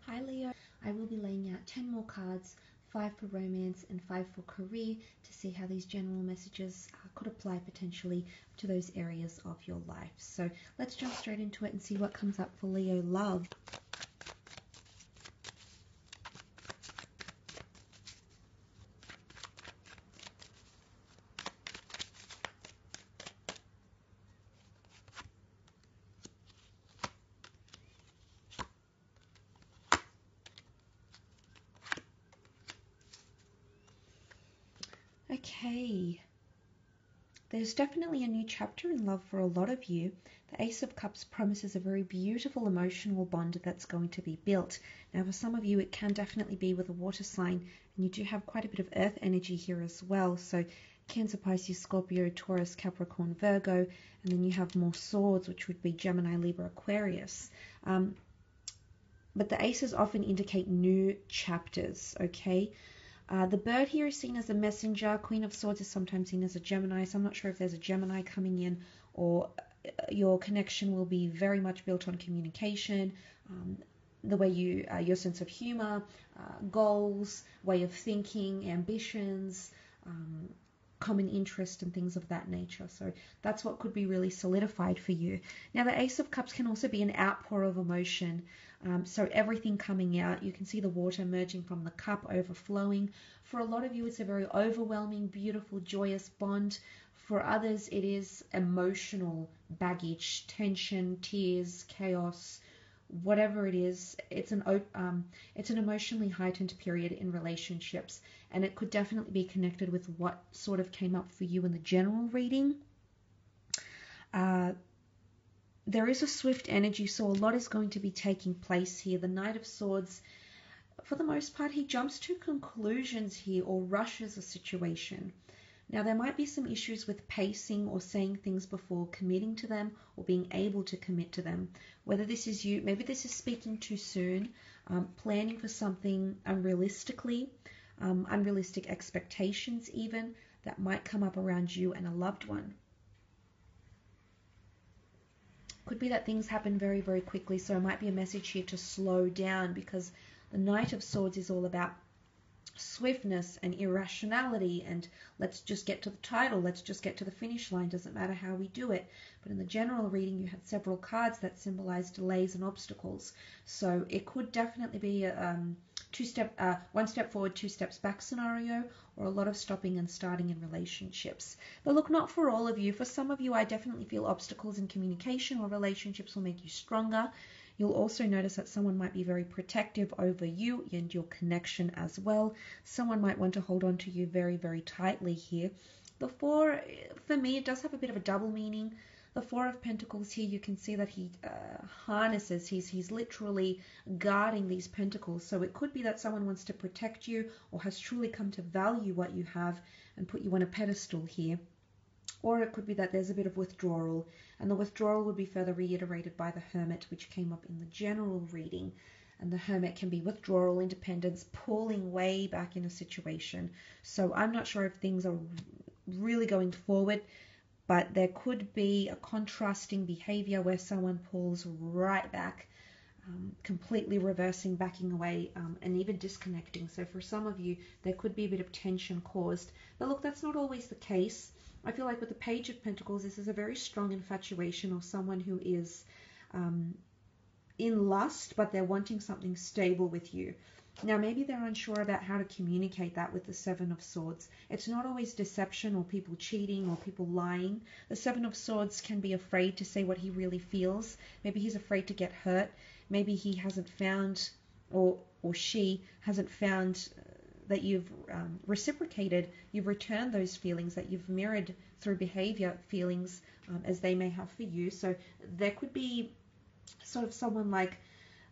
Hi Leo, I will be laying out 10 more cards, 5 for romance and 5 for career, to see how these general messages could apply potentially to those areas of your life. So let's jump straight into it and see what comes up for Leo love. Okay, there's definitely a new chapter in love for a lot of you. The Ace of Cups promises a very beautiful emotional bond that's going to be built. Now, for some of you, it can definitely be with a water sign, and you do have quite a bit of earth energy here as well. So Cancer, Pisces, Scorpio, Taurus, Capricorn, Virgo, and then you have more swords, which would be Gemini, Libra, Aquarius. But the aces often indicate new chapters, okay? The bird here is seen as a messenger. Queen of Swords is sometimes seen as a Gemini, so I'm not sure if there's a Gemini coming in, or your connection will be very much built on communication, the way your sense of humor, goals, way of thinking, ambitions, common interest and things of that nature. So that's what could be really solidified for you. Now, the Ace of Cups can also be an outpour of emotion. So everything coming out, you can see the water emerging from the cup, overflowing. For a lot of you, it's a very overwhelming, beautiful, joyous bond. For others, it is emotional baggage, tension, tears, chaos, whatever it is. It's an emotionally heightened period in relationships, and it could definitely be connected with what sort of came up for you in the general reading. There is a swift energy, so a lot is going to be taking place here. The Knight of Swords, for the most part, he jumps to conclusions here or rushes a situation. Now, there might be some issues with pacing or saying things before committing to them or being able to commit to them. Whether this is you, maybe this is speaking too soon, planning for something unrealistically, unrealistic expectations even, that might come up around you and a loved one. Could be that things happen very, very quickly, so it might be a message here to slow down, because the Knight of Swords is all about swiftness and irrationality, and let's just get to the title, let's just get to the finish line, doesn't matter how we do it. But in the general reading, you had several cards that symbolize delays and obstacles, so it could definitely be a one step forward, 2 steps back scenario, or a lot of stopping and starting in relationships. But look, not for all of you. For some of you, I definitely feel obstacles in communication or relationships will make you stronger. You'll also notice that someone might be very protective over you and your connection as well. Someone might want to hold on to you very, very tightly here. The Four, for me, it does have a bit of a double meaning. The Four of Pentacles here, you can see that he harnesses, he's literally guarding these pentacles. So it could be that someone wants to protect you or has truly come to value what you have and put you on a pedestal here. Or it could be that there's a bit of withdrawal, and the withdrawal would be further reiterated by the Hermit, which came up in the general reading. And the Hermit can be withdrawal, independence, pulling way back in a situation. So I'm not sure if things are really going forward, but there could be a contrasting behavior where someone pulls right back, completely reversing, backing away, and even disconnecting. So for some of you, there could be a bit of tension caused. But look, that's not always the case. I feel like with the Page of Pentacles, this is a very strong infatuation, or someone who is in lust, but they're wanting something stable with you. Now, maybe they're unsure about how to communicate that with the Seven of Swords. It's not always deception or people cheating or people lying. The Seven of Swords can be afraid to say what he really feels. Maybe he's afraid to get hurt. Maybe he hasn't found, or she hasn't found that you've reciprocated, you've returned those feelings, that you've mirrored through behavior feelings as they may have for you. So there could be sort of someone like,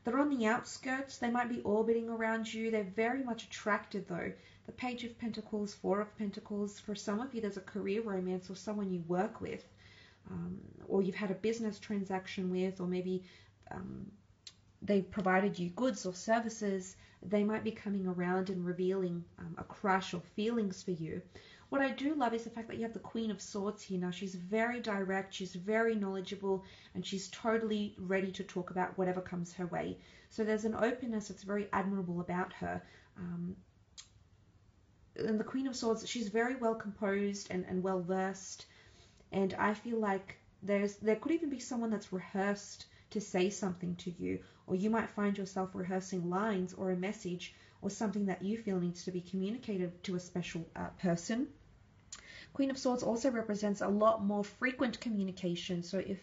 they're on the outskirts, they might be orbiting around you, they're very much attracted though. The Page of Pentacles, Four of Pentacles, for some of you there's a career romance or someone you work with, or you've had a business transaction with, or maybe they've provided you goods or services. They might be coming around and revealing a crush or feelings for you. What I do love is the fact that you have the Queen of Swords here. Now, she's very direct, she's very knowledgeable, and she's totally ready to talk about whatever comes her way. So there's an openness that's very admirable about her. And the Queen of Swords, she's very well composed and well versed. And I feel like there could even be someone that's rehearsed to say something to you, or you might find yourself rehearsing lines or a message or something that you feel needs to be communicated to a special person. Queen of Swords also represents a lot more frequent communication. So if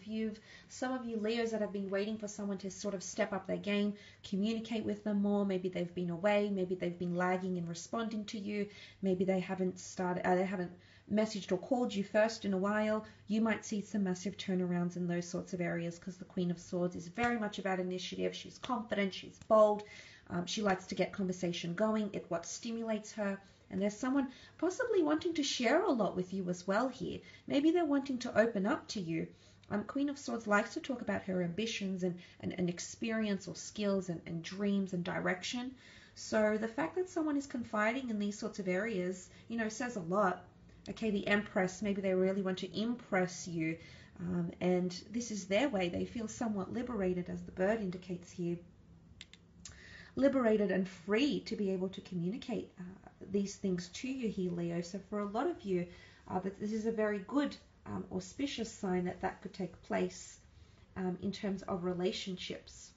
some of you Leos that have been waiting for someone to sort of step up their game, communicate with them more, maybe they've been away, maybe they've been lagging in responding to you, maybe they haven't messaged or called you first in a while, you might see some massive turnarounds in those sorts of areas, because the Queen of Swords is very much about initiative. She's confident, she's bold, she likes to get conversation going. It's what stimulates her. And there's someone possibly wanting to share a lot with you as well here. Maybe they're wanting to open up to you. Queen of Swords likes to talk about her ambitions and experience or skills and dreams and direction. So the fact that someone is confiding in these sorts of areas, says a lot. Okay, the Empress, maybe they really want to impress you. And this is their way. They feel somewhat liberated, as the bird indicates here. Liberated and free to be able to communicate these things to you here, Leo. So for a lot of you, this is a very good auspicious sign that could take place in terms of relationships.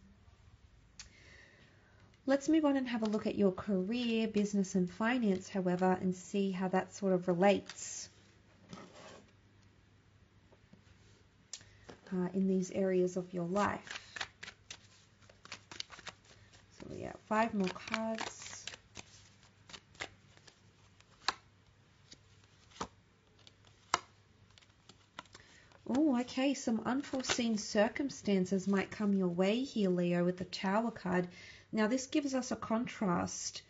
Let's move on and have a look at your career, business and finance, however, and see how that sort of relates in these areas of your life. So we have 5 more cards. Oh, okay, some unforeseen circumstances might come your way here, Leo, with the Tower card. Now, this gives us a contrast.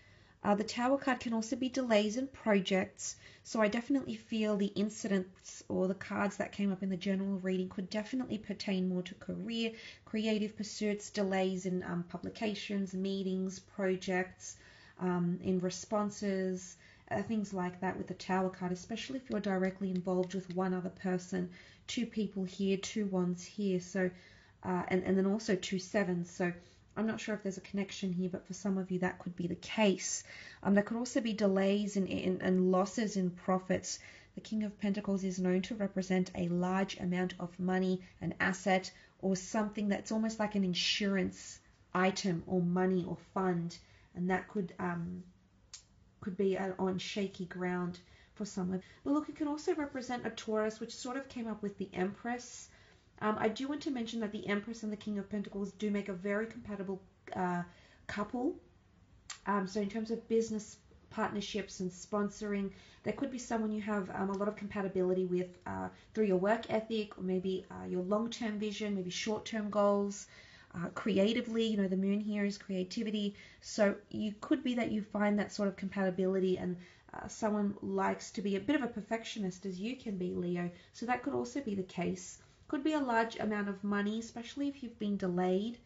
The Tower card can also be delays in projects, so I definitely feel the incidents or the cards that came up in the general reading could definitely pertain more to career, creative pursuits, delays in publications, meetings, projects, in responses, things like that with the Tower card, especially if you're directly involved with one other person. 2 people here, 2 wands here, so and then also 2 sevens. So I'm not sure if there's a connection here, but for some of you that could be the case. There could also be delays and losses in profits. The King of Pentacles is known to represent a large amount of money, an asset, or something that's almost like an insurance item or money or fund, and that could be on shaky ground for some of. But look, it can also represent a Taurus, which sort of came up with the Empress. I do want to mention that the Empress and the King of Pentacles do make a very compatible couple. So in terms of business partnerships and sponsoring, there could be someone you have a lot of compatibility with through your work ethic, or maybe your long-term vision, maybe short-term goals. Creatively, the moon here is creativity. So you could be that you find that sort of compatibility, and someone likes to be a bit of a perfectionist, as you can be, Leo. So that could also be the case. Could be a large amount of money, especially if you've been delayed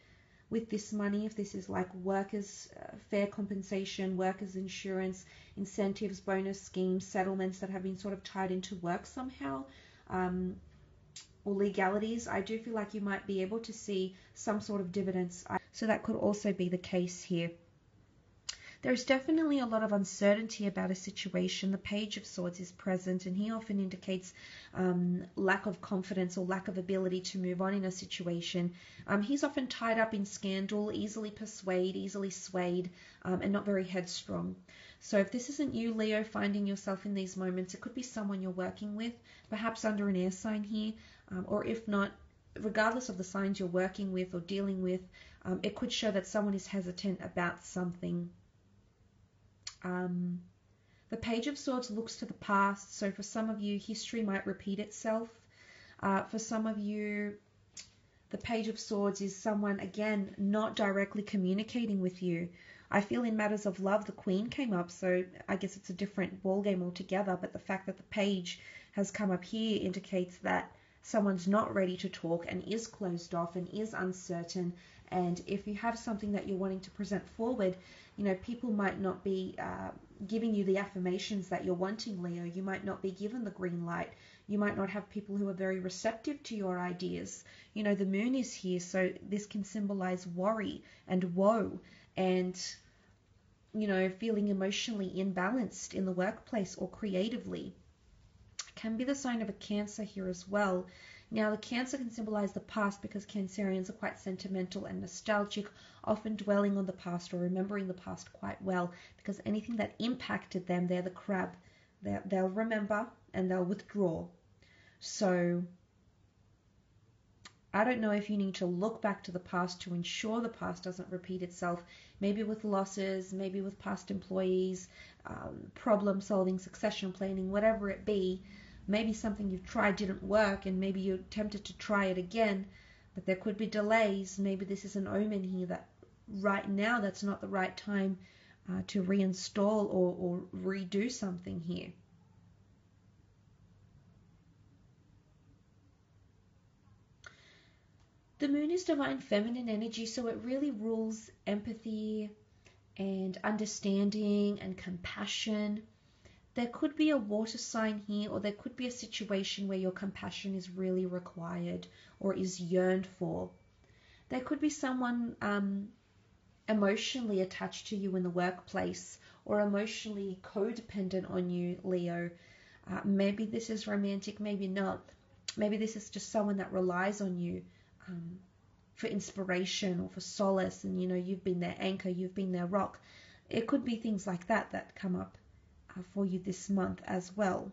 with this money, if this is like workers' fair compensation, workers' insurance, incentives, bonus schemes, settlements that have been sort of tied into work somehow, or legalities. I do feel like you might be able to see some sort of dividends. So that could also be the case here. There's definitely a lot of uncertainty about a situation. The Page of Swords is present, and he often indicates lack of confidence or lack of ability to move on in a situation. He's often tied up in scandal, easily persuaded, easily swayed, and not very headstrong. So if this isn't you, Leo, finding yourself in these moments, it could be someone you're working with, perhaps under an air sign here, or if not, regardless of the signs you're working with or dealing with, it could show that someone is hesitant about something. The Page of Swords looks to the past, so for some of you, history might repeat itself. For some of you, the Page of Swords is someone, again, not directly communicating with you. I feel in matters of love, the Queen came up, so I guess it's a different ballgame altogether, but the fact that the Page has come up here indicates that someone's not ready to talk and is closed off and is uncertain And if you have something that you're wanting to present forward, you know, people might not be giving you the affirmations that you're wanting, Leo. You might not be given the green light. You might not have people who are very receptive to your ideas. You know, the moon is here, so this can symbolize worry and woe and, you know, feeling emotionally imbalanced in the workplace or creatively. It can be the sign of a Cancer here as well. Now, the Cancer can symbolize the past because Cancerians are quite sentimental and nostalgic, often dwelling on the past or remembering the past quite well, because anything that impacted them, they're the crab. They'll remember and they'll withdraw. So I don't know if you need to look back to the past to ensure the past doesn't repeat itself, maybe with losses, maybe with past employees, problem solving, succession planning, whatever it be. Maybe something you've tried didn't work and maybe you're tempted to try it again, but there could be delays. Maybe this is an omen here that right now that's not the right time to reinstall or redo something here. The moon is divine feminine energy, so it really rules empathy and understanding and compassion. There could be a water sign here, or there could be a situation where your compassion is really required or is yearned for. There could be someone emotionally attached to you in the workplace or emotionally codependent on you, Leo. Maybe this is romantic, maybe not. Maybe this is just someone that relies on you for inspiration or for solace, and you know, you've been their anchor, you've been their rock. It could be things like that that come up for you this month as well.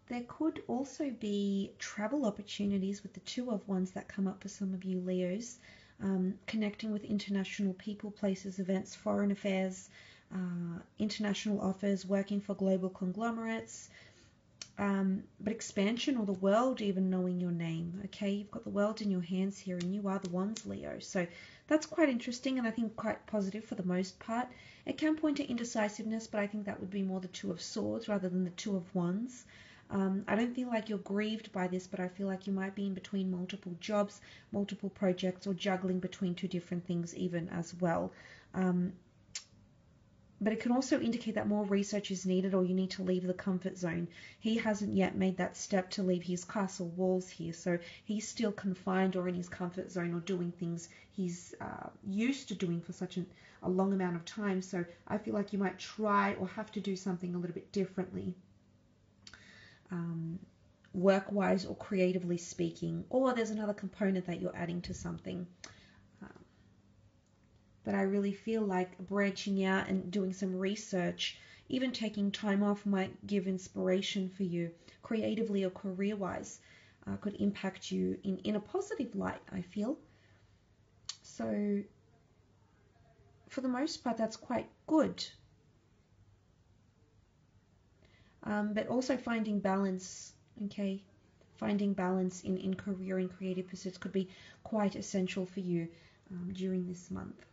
There could also be travel opportunities with the Two of Wands that come up for some of you Leos, connecting with international people, places, events, foreign affairs, international offers, working for global conglomerates, but expansion or the world even knowing your name. Okay, you've got the world in your hands here and you are the Wands, Leo. So that's quite interesting and I think quite positive for the most part. It can point to indecisiveness, but I think that would be more the Two of Swords rather than the Two of Wands. I don't feel like you're grieved by this, but I feel like you might be in between multiple jobs, multiple projects, or juggling between two different things even as well. But it can also indicate that more research is needed or you need to leave the comfort zone. He hasn't yet made that step to leave his castle walls here, so he's still confined or in his comfort zone or doing things he's used to doing for such a long amount of time. So I feel like you might try or have to do something a little bit differently, work-wise or creatively speaking, or there's another component that you're adding to something. But I really feel like branching out and doing some research, even taking time off, might give inspiration for you creatively or career-wise, could impact you in a positive light, I feel. So for the most part, that's quite good. But also finding balance, okay? Finding balance in career and creative pursuits could be quite essential for you during this month.